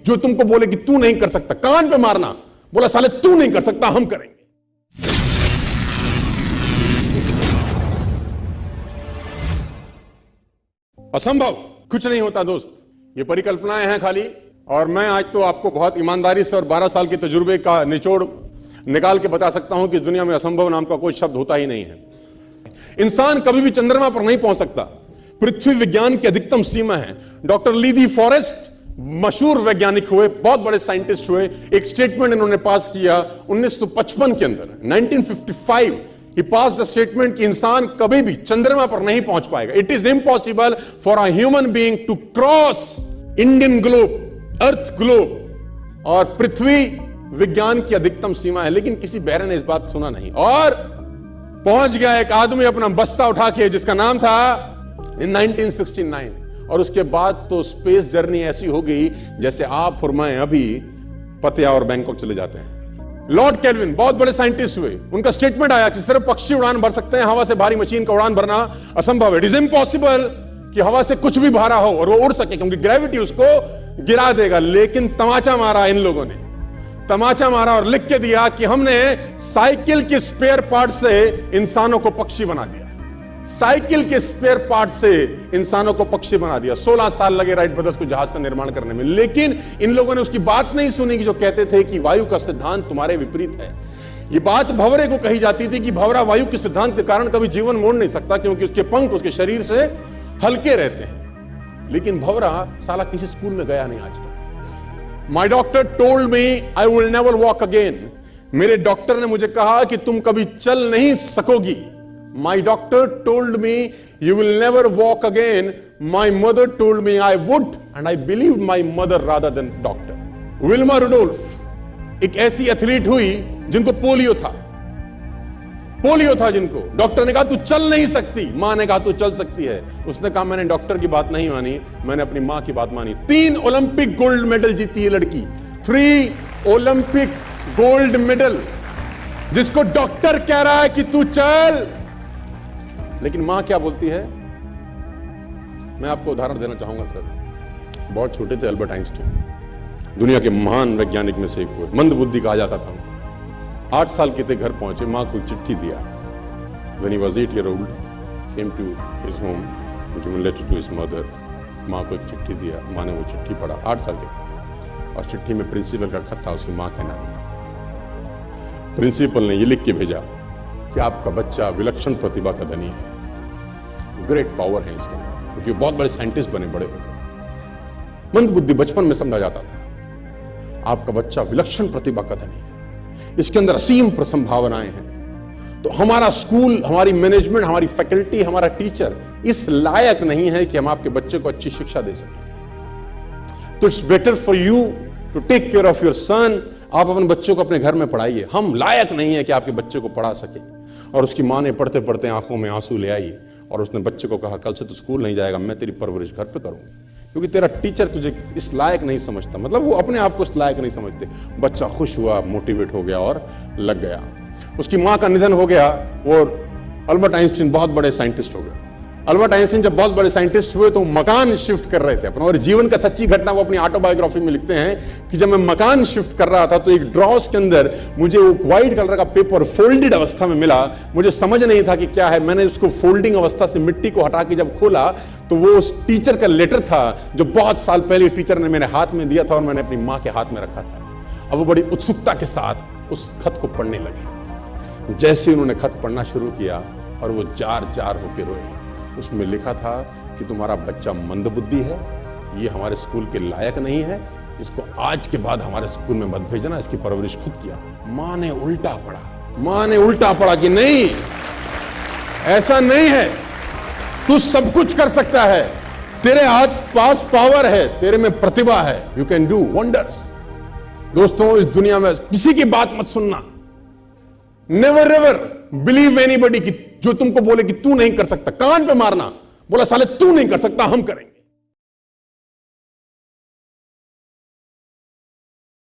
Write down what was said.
जो तुमको बोले कि तू नहीं कर सकता, कान पे मारना, बोला साले तू नहीं कर सकता, हम करेंगे। असंभव कुछ नहीं होता दोस्त, ये परिकल्पनाएं हैं खाली। और मैं आज तो आपको बहुत ईमानदारी से और 12 साल के तजुर्बे का निचोड़ निकाल के बता सकता हूं कि इस दुनिया में असंभव नाम का कोई शब्द होता ही नहीं है। इंसान कभी भी चंद्रमा पर नहीं पहुंच सकता, पृथ्वी विज्ञान की अधिकतम सीमा है। डॉक्टर लीदी फॉरेस्ट मशहूर वैज्ञानिक हुए, बहुत बड़े साइंटिस्ट हुए, एक स्टेटमेंट इन्होंने पास किया 1955 के अंदर, 1955 he passed a statement कि इंसान कभी भी चंद्रमा पर नहीं पहुंच पाएगा। It is impossible for a human being to cross Indian globe, earth globe, और पृथ्वी विज्ञान की अधिकतम सीमा है। लेकिन किसी बहरे ने इस बात सुना नहीं, और पहुंच गया एक आदमी अपना बस्ता उठा के, जिसका नाम था इन 1969। और उसके बाद तो स्पेस जर्नी ऐसी हो गई जैसे आप फरमाएं अभी पतिया और बैंकॉक चले जाते हैं। लॉर्ड केल्विन बहुत बड़े साइंटिस्ट हुए, उनका स्टेटमेंट आया कि सिर्फ पक्षी उड़ान भर सकते हैं, हवा से भारी मशीन का उड़ान भरना असंभव है। इट इज इम्पॉसिबल कि हवा से कुछ भी भारा हो और वो उड़ सके, क्योंकि ग्रेविटी उसको गिरा देगा। लेकिन तमाचा मारा इन लोगों ने, तमाचा मारा और लिख के दिया कि हमने साइकिल के स्पेयर पार्ट से इंसानों को पक्षी बना दिया, साइकिल के स्पेयर पार्ट से इंसानों को पक्षी बना दिया। 16 साल लगे राइट ब्रदर्स को जहाज का निर्माण करने में। लेकिन इन लोगों ने उसकी बात नहीं सुनी कि जो कहते थे कि वायु का सिद्धांत तुम्हारे विपरीत है। यह बात भंवरे को कही जाती थी कि भंवरा वायु के सिद्धांत के कारण कभी जीवन मोड़ नहीं सकता, क्योंकि उसके पंख उसके शरीर से हल्के रहते हैं। लेकिन भंवरा साला किसी स्कूल में गया नहीं आज तक। माई doctor told me I will never walk again. मेरे डॉक्टर ने मुझे कहा कि तुम कभी चल नहीं सकोगी। My doctor told me you will never walk again. My mother told me I would, and I believed my mother rather than doctor. Wilma Rudolph एक ऐसी एथलीट हुई जिनको पोलियो था, पोलियो था जिनको डॉक्टर ने कहा तू चल नहीं सकती, मां ने कहा तू चल सकती है। उसने कहा मैंने डॉक्टर की बात नहीं मानी, मैंने अपनी मां की बात मानी। 3 ओलंपिक गोल्ड मेडल जीती है लड़की, 3 ओलंपिक गोल्ड मेडल, जिसको डॉक्टर कह रहा है कि तू चल। लेकिन मां क्या बोलती है? मैं आपको उदाहरण देना चाहूंगा सर। बहुत छोटे थे अल्बर्ट आइंस्टीन, दुनिया के महान वैज्ञानिक में से एक हुए, मंद बुद्धि कहा जाता था। 8 साल के थे, घर पहुंचे, मां को चिट्ठी दिया। When he was 8 years old, came to his home, given letter to his mother. मां को एक चिट्ठी दिया, मां ने वो चिट्ठी पढ़ा। 8 साल के थे, और चिट्ठी में प्रिंसिपल का खत था, उसकी मां का नाम। प्रिंसिपल ने ये लिख के भेजा कि आपका बच्चा विलक्षण प्रतिभा का धनी है, ग्रेट पावर है इसके अंदर, क्योंकि बहुत बड़े साइंटिस्ट बने, बड़े हो गए। मंद बुद्धि बचपन में समझा जाता था। आपका बच्चा विलक्षण प्रतिभा का धनी है, इसके अंदर असीम संभावनाएं हैं। तो हमारा स्कूल, हमारी मैनेजमेंट, हमारी फैकल्टी, हमारा टीचर इस लायक नहीं है कि हम आपके बच्चे को अच्छी शिक्षा दे सकें। तो it's better for you to take care of your son. आप अपने बच्चों को अपने घर में पढ़ाइए, हम लायक नहीं है कि आपके बच्चे को पढ़ा सके। और उसकी मां ने पढ़ते पढ़ते आंखों में आंसू ले आई, और उसने बच्चे को कहा कल से तू स्कूल नहीं जाएगा, मैं तेरी परवरिश घर पे करूंगी, क्योंकि तेरा टीचर तुझे इस लायक नहीं समझता। मतलब वो अपने आप को इस लायक नहीं समझते। बच्चा खुश हुआ, मोटिवेट हो गया और लग गया। उसकी मां का निधन हो गया और अल्बर्ट आइंस्टीन बहुत बड़े साइंटिस्ट हो गए। अल्बर्ट आइंस्टीन जब बहुत बड़े साइंटिस्ट हुए तो मकान शिफ्ट कर रहे थे अपना, और जीवन का सच्ची घटना वो अपनी ऑटोबायोग्राफी में लिखते हैं कि जब मैं मकान शिफ्ट कर रहा था तो एक ड्रॉस के अंदर मुझे वो व्हाइट कलर का पेपर फोल्डेड अवस्था में मिला। मुझे समझ नहीं था कि क्या है। मैंने उसको फोल्डिंग अवस्था से मिट्टी को हटा के जब खोला तो वो उस टीचर का लेटर था जो बहुत साल पहले टीचर ने मेरे हाथ में दिया था और मैंने अपनी मां के हाथ में रखा था। अब वो बड़ी उत्सुकता के साथ उस खत को पढ़ने लगे। जैसे उन्होंने खत पढ़ना शुरू किया और वो जार जार होकर रोए। उसमें लिखा था कि तुम्हारा बच्चा मंदबुद्धि है, ये हमारे स्कूल के लायक नहीं है, इसको आज के बाद हमारे स्कूल में मत भेजना, इसकी परवरिश खुद किया। मां ने उल्टा पढ़ा, मां ने उल्टा पढ़ा कि नहीं, ऐसा नहीं है, तू सब कुछ कर सकता है, तेरे हाथ पास पावर है, तेरे में प्रतिभा है, यू कैन डू वंडर्स। दोस्तों, इस दुनिया में किसी की बात मत सुनना। नेवर एवर बिलीव एनीबॉडी कि जो तुमको बोले कि तू नहीं कर सकता, कान पे मारना, बोला साले तू नहीं कर सकता, हम करेंगे।